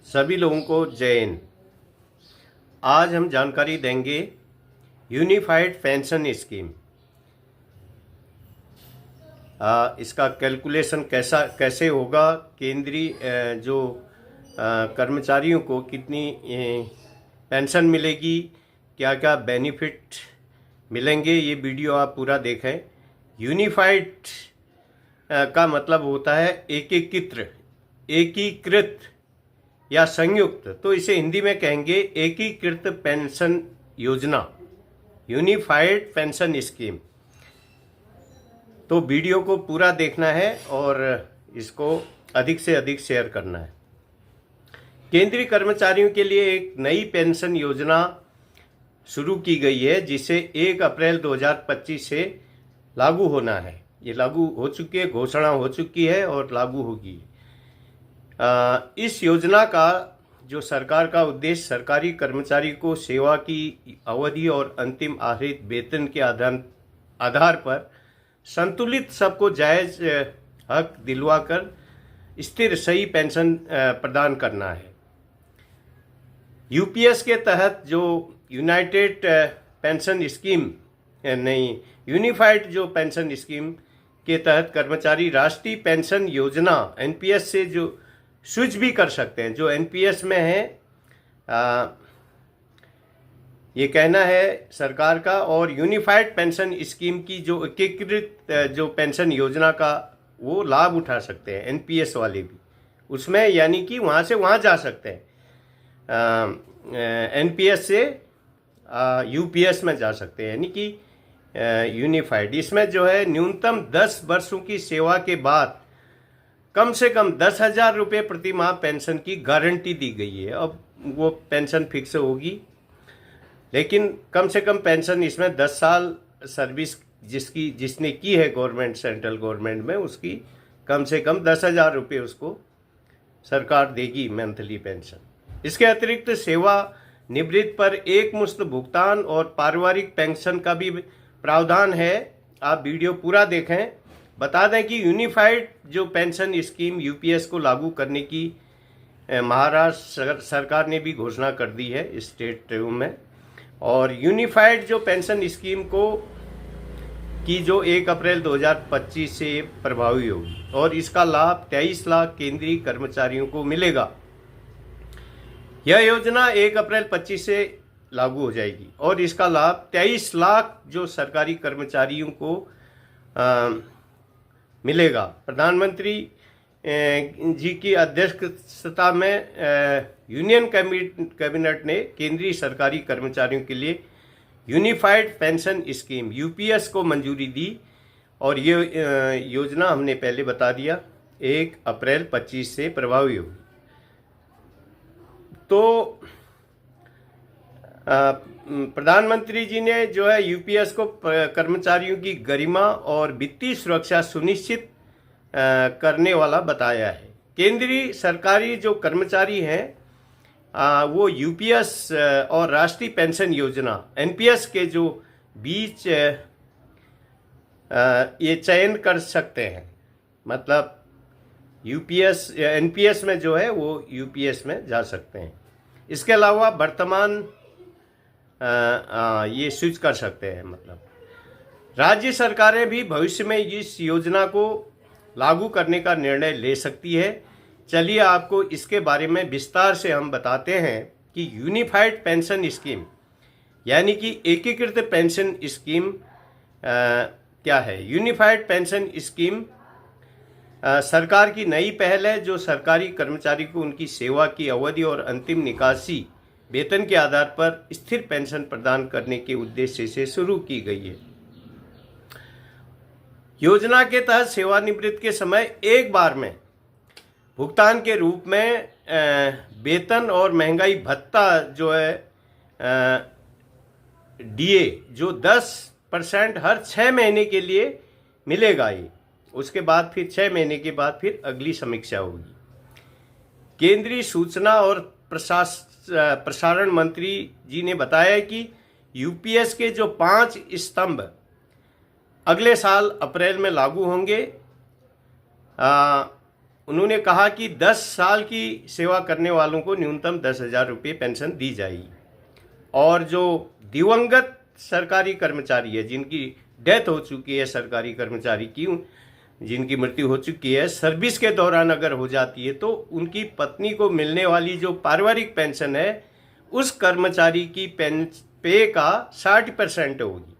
सभी लोगों को जय हिंद। आज हम जानकारी देंगे यूनिफाइड पेंशन स्कीम। इसका कैलकुलेशन कैसे होगा, केंद्रीय जो कर्मचारियों को कितनी पेंशन मिलेगी, क्या क्या बेनिफिट मिलेंगे, ये वीडियो आप पूरा देखें। यूनिफाइड का मतलब होता है एकीकृत या संयुक्त, तो इसे हिंदी में कहेंगे एकीकृत पेंशन योजना, यूनिफाइड पेंशन स्कीम। तो वीडियो को पूरा देखना है और इसको अधिक से अधिक शेयर करना है। केंद्रीय कर्मचारियों के लिए एक नई पेंशन योजना शुरू की गई है, जिसे 1 अप्रैल 2025 से लागू होना है। ये लागू हो चुकी है, घोषणा हो चुकी है और लागू होगी। इस योजना का जो सरकार का उद्देश्य सरकारी कर्मचारी को सेवा की अवधि और अंतिम आहरित वेतन के आधार पर संतुलित सबको जायज हक दिलवाकर स्थिर सही पेंशन प्रदान करना है। यूपीएस के तहत जो यूनाइटेड पेंशन स्कीम यूनिफाइड जो पेंशन स्कीम के तहत कर्मचारी राष्ट्रीय पेंशन योजना एनपीएस से जो स्विच भी कर सकते हैं। जो एनपीएस में है, ये कहना है सरकार का, और यूनिफाइड पेंशन स्कीम की जो एकीकृत जो पेंशन योजना का वो लाभ उठा सकते हैं एनपीएस वाले भी उसमें, यानी कि वहाँ से वहाँ जा सकते हैं। एनपीएस से यूपीएस में जा सकते हैं, यानी कि यूनिफाइड। इसमें जो है न्यूनतम 10 वर्षों की सेवा के बाद कम से कम 10,000 रुपये प्रति माह पेंशन की गारंटी दी गई है। अब वो पेंशन फिक्स होगी, लेकिन कम से कम पेंशन इसमें 10 साल सर्विस जिसने की है गवर्नमेंट, सेंट्रल गवर्नमेंट में, उसकी कम से कम 10,000 रुपये उसको सरकार देगी मंथली पेंशन। इसके अतिरिक्त सेवा निवृत्त पर एक मुश्त भुगतान और पारिवारिक पेंशन का भी प्रावधान है। आप वीडियो पूरा देखें। बता दें कि यूनिफाइड जो पेंशन स्कीम यूपीएस को लागू करने की महाराष्ट्र सरकार ने भी घोषणा कर दी है स्टेट में, और यूनिफाइड जो पेंशन स्कीम की जो 1 अप्रैल 2025 से प्रभावी होगी और इसका लाभ 23 लाख केंद्रीय कर्मचारियों को मिलेगा। यह योजना 1 अप्रैल 25 से लागू हो जाएगी और इसका लाभ 23 लाख जो सरकारी कर्मचारियों को मिलेगा। प्रधानमंत्री जी की अध्यक्षता में यूनियन कैबिनेट ने केंद्रीय सरकारी कर्मचारियों के लिए यूनिफाइड पेंशन स्कीम यूपीएस को मंजूरी दी, और ये योजना हमने पहले बता दिया 1 अप्रैल 25 से प्रभावी होगी। तो प्रधानमंत्री जी ने जो है यूपीएस को कर्मचारियों की गरिमा और वित्तीय सुरक्षा सुनिश्चित करने वाला बताया है। केंद्रीय सरकारी जो कर्मचारी हैं वो यूपीएस और राष्ट्रीय पेंशन योजना एनपीएस के जो बीच ये चयन कर सकते हैं, मतलब यूपीएस एनपीएस में जो है वो यूपीएस में जा सकते हैं। इसके अलावा वर्तमान ये स्विच कर सकते हैं, मतलब राज्य सरकारें भी भविष्य में इस योजना को लागू करने का निर्णय ले सकती है। चलिए आपको इसके बारे में विस्तार से हम बताते हैं कि यूनिफाइड पेंशन स्कीम यानी कि एकीकृत पेंशन स्कीम क्या है। यूनिफाइड पेंशन स्कीम सरकार की नई पहल है जो सरकारी कर्मचारी को उनकी सेवा की अवधि और अंतिम निकासी वेतन के आधार पर स्थिर पेंशन प्रदान करने के उद्देश्य से शुरू की गई है। योजना के तहत सेवानिवृत्ति के समय एक बार में भुगतान के रूप में वेतन और महंगाई भत्ता जो है डीए जो 10% हर 6 महीने के लिए मिलेगा। ये उसके बाद फिर 6 महीने के बाद फिर अगली समीक्षा होगी। केंद्रीय सूचना और प्रसारण मंत्री जी ने बताया कि यूपीएस के जो 5 स्तंभ अगले साल अप्रैल में लागू होंगे। उन्होंने कहा कि 10 साल की सेवा करने वालों को न्यूनतम 10,000 रुपये पेंशन दी जाएगी, और जो दिवंगत सरकारी कर्मचारी है, जिनकी डेथ हो चुकी है, सरकारी कर्मचारी की जिनकी मृत्यु हो चुकी है, सर्विस के दौरान अगर हो जाती है, तो उनकी पत्नी को मिलने वाली जो पारिवारिक पेंशन है उस कर्मचारी की पे का 60% होगी।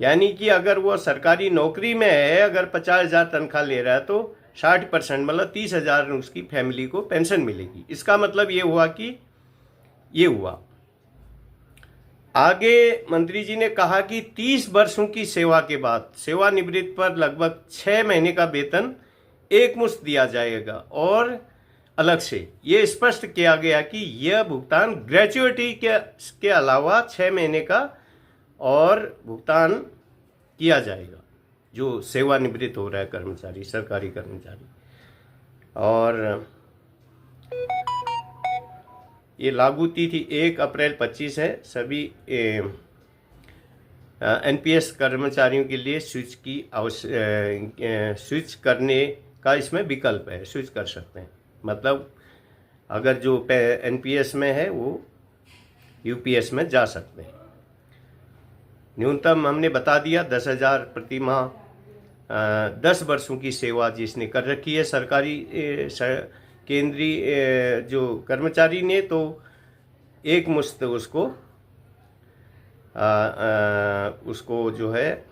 यानी कि अगर वो सरकारी नौकरी में है, अगर 50,000 तनख्वाह ले रहा है, तो 60% मतलब 30,000 उसकी फैमिली को पेंशन मिलेगी। इसका मतलब ये हुआ कि ये हुआ। आगे मंत्री जी ने कहा कि 30 वर्षों की सेवा के बाद सेवानिवृत्त पर लगभग 6 महीने का वेतन एकमुश्त दिया जाएगा, और अलग से ये स्पष्ट किया गया कि यह भुगतान ग्रेच्युइटी के अलावा 6 महीने का और भुगतान किया जाएगा जो सेवानिवृत्त हो रहा है कर्मचारी, सरकारी कर्मचारी। और ये लागू तिथि 1 अप्रैल 25 है। सभी एनपीएस कर्मचारियों के लिए स्विच करने का इसमें विकल्प है, स्विच कर सकते हैं। मतलब अगर जो एनपीएस में है वो यूपीएस में जा सकते हैं। न्यूनतम हमने बता दिया 10,000 प्रति माह, 10 वर्षों की सेवा जिसने कर रखी है सरकारी केंद्रीय जो कर्मचारी ने, तो एक मुश्त उसको उसको जो है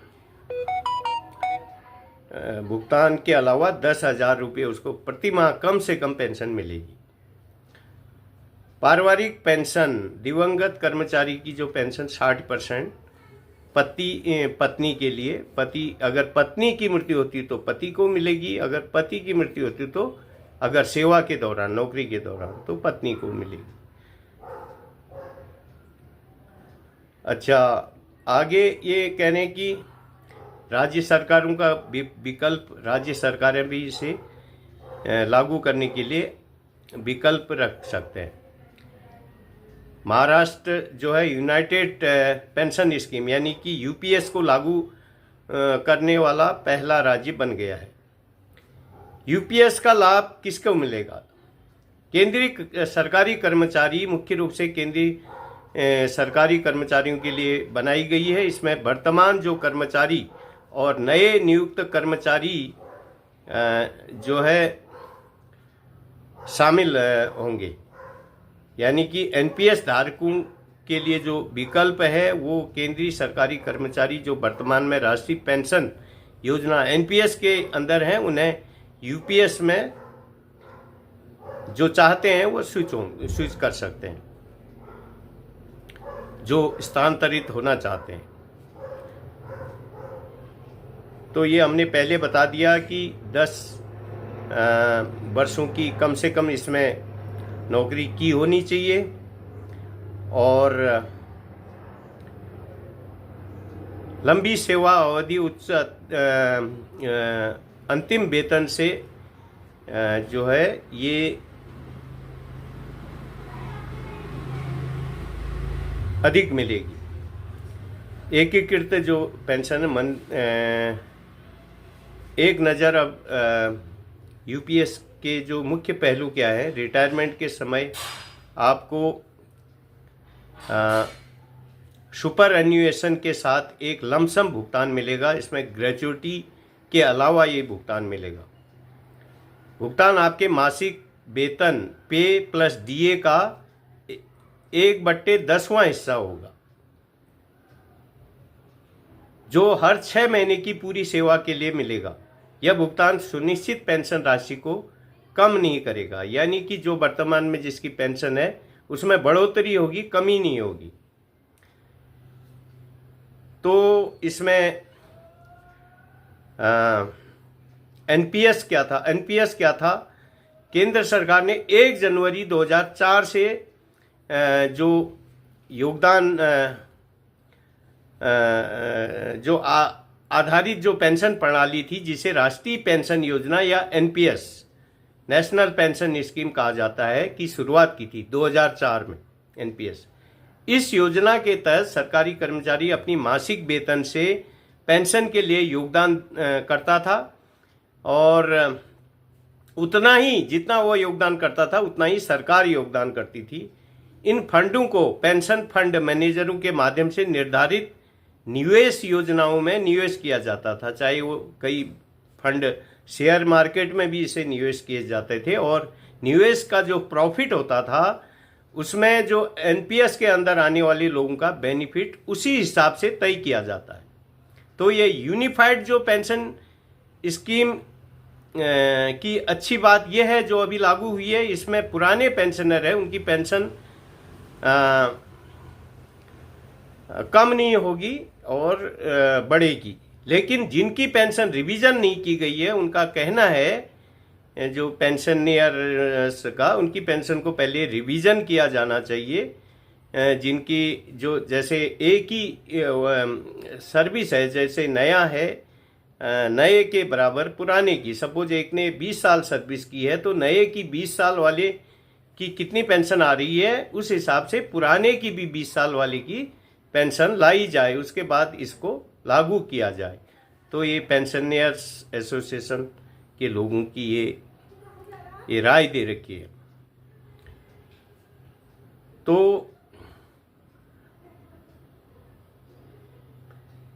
भुगतान के अलावा 10,000 रुपये उसको प्रति माह कम से कम पेंशन मिलेगी। पारिवारिक पेंशन, दिवंगत कर्मचारी की जो पेंशन 60% पत्नी के लिए, अगर पत्नी की मृत्यु होती तो पति को मिलेगी, अगर पति की मृत्यु होती तो अगर सेवा के दौरान, नौकरी के दौरान, तो पत्नी को मिलेगी। अच्छा, आगे ये कहने की राज्य सरकारों का विकल्प, राज्य सरकारें भी इसे लागू करने के लिए विकल्प रख सकते हैं। महाराष्ट्र जो है यूनाइटेड पेंशन स्कीम यानी कि यूपीएस को लागू करने वाला पहला राज्य बन गया है। यूपीएस का लाभ किसको मिलेगा? केंद्रीय सरकारी कर्मचारी, मुख्य रूप से केंद्रीय सरकारी कर्मचारियों के लिए बनाई गई है। इसमें वर्तमान जो कर्मचारी और नए नियुक्त कर्मचारी जो है शामिल होंगे। यानी कि एनपीएस धारकों के लिए जो विकल्प है वो केंद्रीय सरकारी कर्मचारी जो वर्तमान में राष्ट्रीय पेंशन योजना एनपीएस के अंदर हैं, उन्हें यूपीएस में जो चाहते हैं वो स्विच कर सकते हैं, जो स्थानांतरित होना चाहते हैं। तो ये हमने पहले बता दिया कि 10 वर्षों की कम से कम इसमें नौकरी की होनी चाहिए, और लंबी सेवा अवधि, उच्च अंतिम वेतन से जो है ये अधिक मिलेगी। एकीकृत जो पेंशन एक नज़र अब यूपीएस के जो मुख्य पहलू क्या है। रिटायरमेंट के समय आपको सुपर एन्युएशन के साथ एक लमसम भुगतान मिलेगा। इसमें ग्रेच्युइटी के अलावा ये भुगतान मिलेगा। भुगतान आपके मासिक वेतन पे प्लस डीए का 1/10वां हिस्सा होगा, जो हर 6 महीने की पूरी सेवा के लिए मिलेगा। यह भुगतान सुनिश्चित पेंशन राशि को कम नहीं करेगा। यानी कि जो वर्तमान में जिसकी पेंशन है उसमें बढ़ोतरी होगी, कमी नहीं होगी। तो इसमें एनपीएस क्या था? एनपीएस क्या था? केंद्र सरकार ने 1 जनवरी 2004 से जो योगदान जो आधारित जो पेंशन प्रणाली थी, जिसे राष्ट्रीय पेंशन योजना या एनपीएस, नेशनल पेंशन स्कीम कहा जाता है, की शुरुआत की थी 2004 में। एनपीएस, इस योजना के तहत सरकारी कर्मचारी अपनी मासिक वेतन से पेंशन के लिए योगदान करता था, और उतना ही जितना वो योगदान करता था उतना ही सरकार योगदान करती थी। इन फंडों को पेंशन फंड मैनेजरों के माध्यम से निर्धारित निवेश योजनाओं में निवेश किया जाता था, चाहे वो कई फंड शेयर मार्केट में भी इसे निवेश किए जाते थे, और निवेश का जो प्रॉफिट होता था उसमें जो एनपीएस के अंदर आने वाले लोगों का बेनिफिट उसी हिसाब से तय किया जाता है। तो ये यूनिफाइड जो पेंशन स्कीम की अच्छी बात यह है जो अभी लागू हुई है, इसमें पुराने पेंशनर है उनकी पेंशन कम नहीं होगी और बढ़ेगी, लेकिन जिनकी पेंशन रिवीजन नहीं की गई है उनका कहना है जो पेंशनर्स का, उनकी पेंशन को पहले रिवीजन किया जाना चाहिए। जिनकी जो जैसे एक ही सर्विस है, जैसे नया है नए के बराबर पुराने की, सपोज एक ने 20 साल सर्विस की है तो नए की 20 साल वाले की कितनी पेंशन आ रही है उस हिसाब से पुराने की भी 20 साल वाले की पेंशन लाई जाए, उसके बाद इसको लागू किया जाए। तो ये पेंशनर्स एसोसिएशन के लोगों की ये राय दे रखी है। तो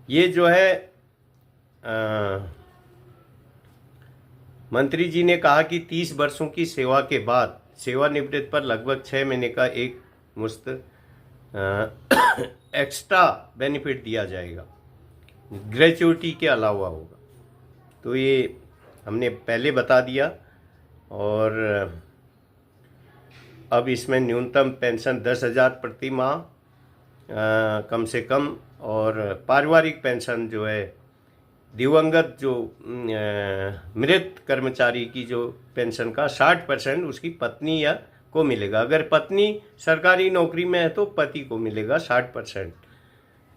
ये जो है मंत्री जी ने कहा कि 30 वर्षों की सेवा के बाद सेवानिवृत्त पर लगभग 6 महीने का एक मुश्त एक्स्ट्रा बेनिफिट दिया जाएगा, ग्रेचुइटी के अलावा होगा। तो ये हमने पहले बता दिया, और अब इसमें न्यूनतम पेंशन 10,000 प्रति माह कम से कम, और पारिवारिक पेंशन जो है दिवंगत जो मृत कर्मचारी की जो पेंशन का 60% उसकी पत्नी या को मिलेगा। अगर पत्नी सरकारी नौकरी में है तो पति को मिलेगा 60%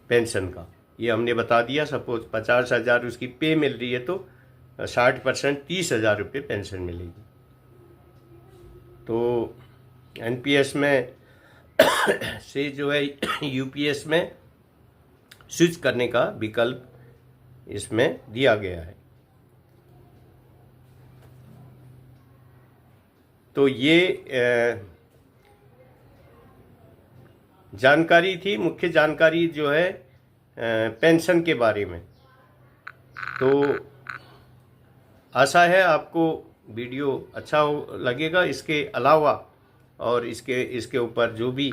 पेंशन का, ये हमने बता दिया। सपोज 50,000 उसकी पे मिल रही है तो 60% 30,000 रुपये पेंशन मिलेगी। तो एनपीएस में से जो है यूपीएस में स्विच करने का विकल्प इसमें दिया गया है। तो ये जानकारी थी, मुख्य जानकारी जो है पेंशन के बारे में। तो आशा है आपको वीडियो अच्छा लगेगा। इसके अलावा और इसके ऊपर जो भी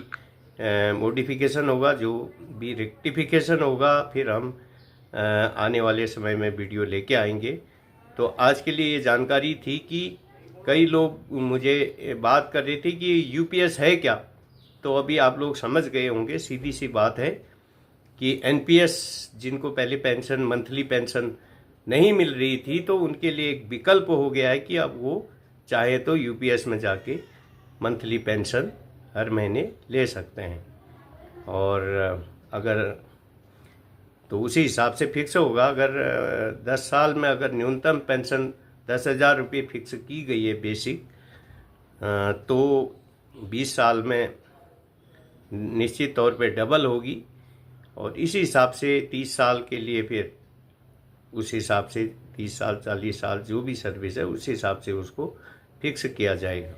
मॉडिफिकेशन होगा, जो भी रेक्टिफिकेशन होगा, फिर हम आने वाले समय में वीडियो लेके आएंगे। तो आज के लिए ये जानकारी थी कि कई लोग मुझे बात कर रहे थे कि यूपीएस है क्या, तो अभी आप लोग समझ गए होंगे। सीधी सी बात है कि एनपीएस जिनको पहले पेंशन मंथली पेंशन नहीं मिल रही थी तो उनके लिए एक विकल्प हो गया है कि अब वो चाहे तो यूपीएस में जाके मंथली पेंशन हर महीने ले सकते हैं, और अगर तो उसी हिसाब से फिक्स होगा। अगर 10 साल में अगर न्यूनतम पेंशन 10,000 रुपये फिक्स की गई है बेसिक, तो 20 साल में निश्चित तौर पे डबल होगी, और इसी हिसाब से 30 साल के लिए फिर उस हिसाब से 30 साल 40 साल जो भी सर्विस है उस हिसाब से उसको फिक्स किया जाएगा।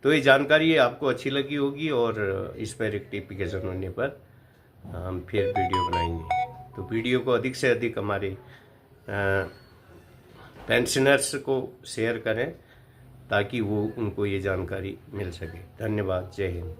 तो ये जानकारी आपको अच्छी लगी होगी, और इस पर रेक्टिफिकेशन होने पर हम फिर वीडियो बनाएंगे। तो वीडियो को अधिक से अधिक हमारे पेंशनर्स को शेयर करें ताकि वो उनको ये जानकारी मिल सके। धन्यवाद। जय हिंद।